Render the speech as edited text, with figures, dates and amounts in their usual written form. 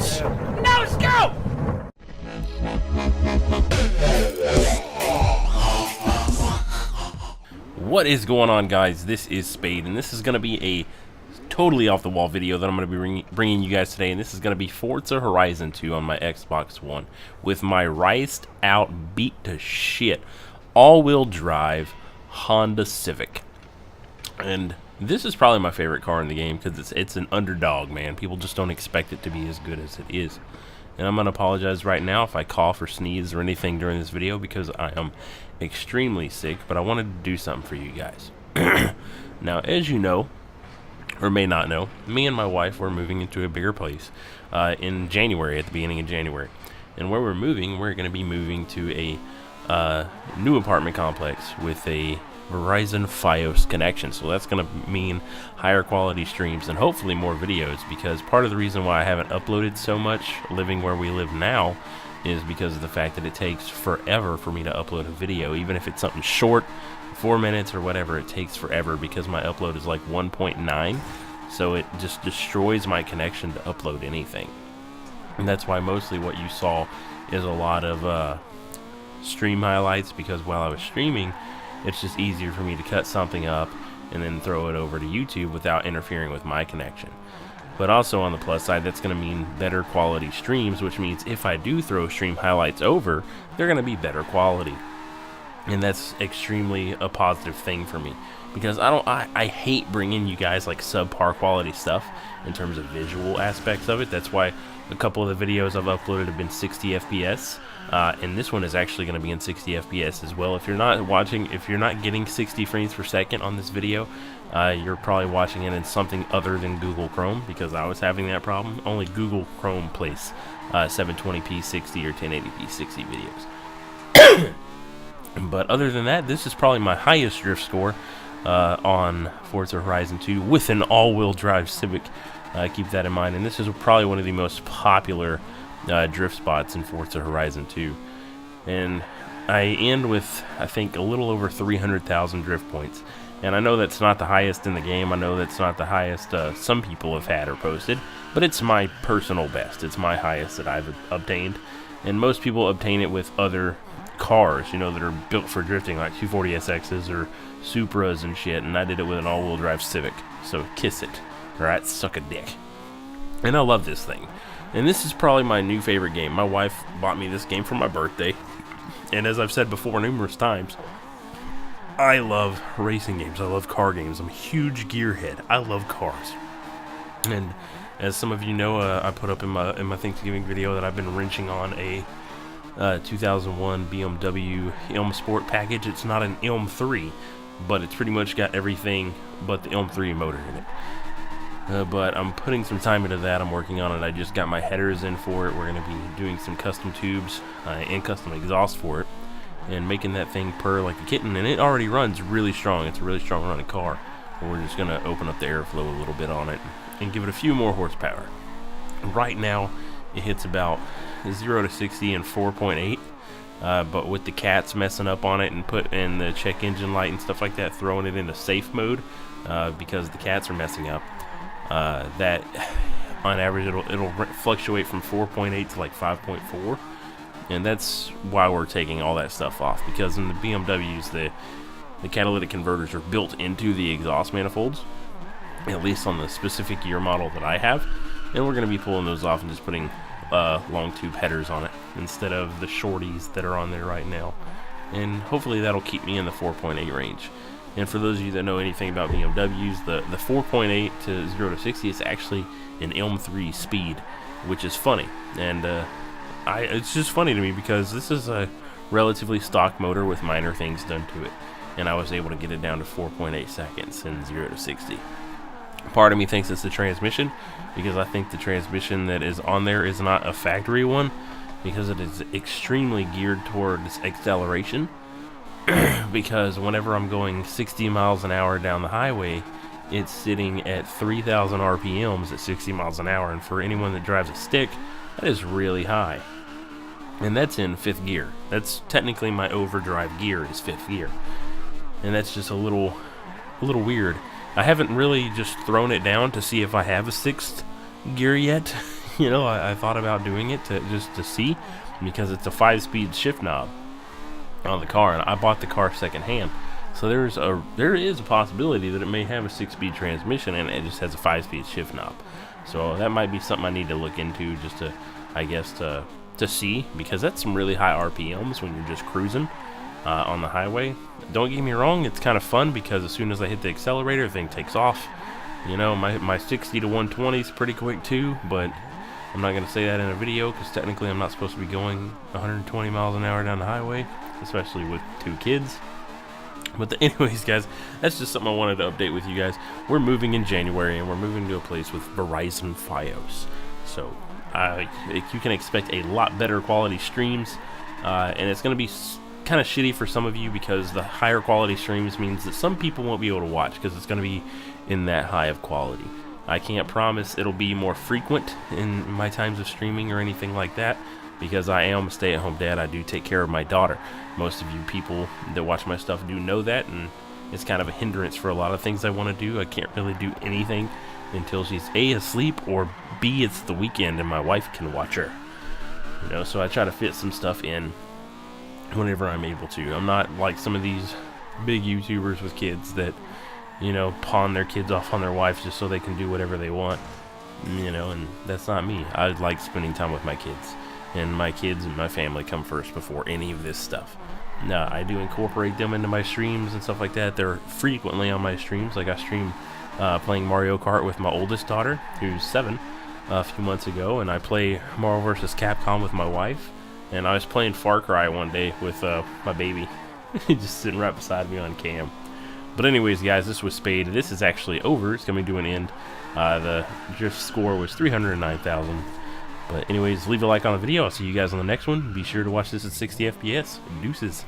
bitch! Now let's go! What is going on, guys? This is Spade, and this is going to be a totally off-the-wall video that I'm going to be bringing you guys today, and this is going to be Forza Horizon 2 on my Xbox One with my riced out, beat to shit, all-wheel drive Honda Civic. And this is probably my favorite car in the game because it's an underdog, man. People just don't expect it to be as good as it is. And I'm going to apologize right now if I cough or sneeze or anything during this video because I am extremely sick, but I wanted to do something for you guys. Now, as you know, or may not know, me and my wife were moving into a bigger place in January, at the beginning of January. And where we're moving, we're going to be moving to a new apartment complex with a Verizon Fios connection. So that's going to mean higher quality streams and hopefully more videos, because part of the reason why I haven't uploaded so much living where we live now is because of the fact that it takes forever for me to upload a video. Even if it's something short, 4 minutes or whatever, it takes forever because my upload is like 1.9, so it just destroys my connection to upload anything. And that's why mostly what you saw is a lot of stream highlights, because while I was streaming, it's just easier for me to cut something up and then throw it over to YouTube without interfering with my connection. But also on the plus side, that's going to mean better quality streams, which means if I do throw stream highlights over, they're going to be better quality. And that's extremely a positive thing for me, because I hate bringing you guys like subpar quality stuff in terms of visual aspects of it. That's why a couple of the videos I've uploaded have been 60 FPS, and this one is actually going to be in 60 FPS as well. If you're not getting 60 frames per second on this video, you're probably watching it in something other than Google Chrome, because I was having that problem. Only Google Chrome plays 720p 60 or 1080p 60 videos. But other than that, this is probably my highest drift score on Forza Horizon 2 with an all-wheel drive Civic. Keep that in mind. And this is probably one of the most popular drift spots in Forza Horizon 2. And I end with, I think, a little over 300,000 drift points. And I know that's not the highest in the game. I know that's not the highest some people have had or posted. But it's my personal best. It's my highest that I've obtained. And most people obtain it with other cars, you know, that are built for drifting, like 240SXs or Supras and shit, and I did it with an all-wheel drive Civic. So kiss it, alright? Suck a dick. And I love this thing. And this is probably my new favorite game. My wife bought me this game for my birthday, and as I've said before numerous times, I love racing games. I love car games. I'm a huge gearhead. I love cars. And as some of you know, I put up in my Thanksgiving video that I've been wrenching on a 2001 BMW Elm Sport package. It's not an Elm 3, but it's pretty much got everything but the Elm 3 motor in it. But I'm putting some time into that. I'm working on it. I just got my headers in for it. We're going to be doing some custom tubes and custom exhaust for it, and making that thing purr like a kitten. And it already runs really strong. It's a really strong running car. But we're just going to open up the airflow a little bit on it and give it a few more horsepower. Right now, it hits about 0 to 60 in 4.8, but with the cats messing up on it and put in the check engine light and stuff like that, throwing it into safe mode because the cats are messing up, that on average it'll fluctuate from 4.8 to like 5.4, and that's why we're taking all that stuff off, because in the BMWs the catalytic converters are built into the exhaust manifolds, at least on the specific year model that I have. And we're going to be pulling those off and just putting long tube headers on it instead of the shorties that are on there right now. And hopefully that'll keep me in the 4.8 range. And for those of you that know anything about BMWs, the 4.8 to 0 to 60 is actually an Elm 3 speed, which is funny. And it's just funny to me because this is a relatively stock motor with minor things done to it. And I was able to get it down to 4.8 seconds in 0 to 60. Part of me thinks it's the transmission, because I think the transmission that is on there is not a factory one, because it is extremely geared towards acceleration. Because whenever I'm going 60 miles an hour down the highway, it's sitting at 3,000 RPMs at 60 miles an hour, and for anyone that drives a stick, that is really high. And that's in 5th gear. That's technically my overdrive gear is 5th gear. And that's just a little weird. I haven't really just thrown it down to see if I have a 6th gear yet, you know, I thought about doing it just to see, because it's a 5-speed shift knob on the car, and I bought the car secondhand. So there is a possibility that it may have a 6-speed transmission and it just has a 5-speed shift knob. So that might be something I need to look into, just to, I guess, to see, because that's some really high RPMs when you're just cruising on the highway. Don't get me wrong, it's kind of fun, because as soon as I hit the accelerator, the thing takes off. You know, my 60 to 120 is pretty quick too, but I'm not going to say that in a video, because technically I'm not supposed to be going 120 miles an hour down the highway, especially with 2 kids. But anyways, guys, that's just something I wanted to update with you guys. We're moving in January, and we're moving to a place with Verizon Fios. So you can expect a lot better quality streams, and it's going to be kind of shitty for some of you, because the higher quality streams means that some people won't be able to watch, because it's going to be in that high of quality. I can't promise it'll be more frequent in my times of streaming or anything like that, because I am a stay-at-home dad. I do take care of my daughter. Most of you people that watch my stuff do know that, and it's kind of a hindrance for a lot of things I want to do. I can't really do anything until she's A, asleep, or B, it's the weekend and my wife can watch her. You know, so I try to fit some stuff in whenever I'm able to. I'm not like some of these big YouTubers with kids that, you know, pawn their kids off on their wives just so they can do whatever they want. You know, and that's not me. I like spending time with my kids, and my kids and my family come first before any of this stuff. Now, I do incorporate them into my streams and stuff like that. They're frequently on my streams. Like, I stream playing Mario Kart with my oldest daughter, who's 7, a few months ago, and I play Marvel vs. Capcom with my wife. And I was playing Far Cry one day with my baby, just sitting right beside me on cam. But anyways, guys, this was Spade. This is actually over. It's coming to an end. The drift score was 309,000. But anyways, leave a like on the video. I'll see you guys on the next one. Be sure to watch this at 60 FPS. Deuces.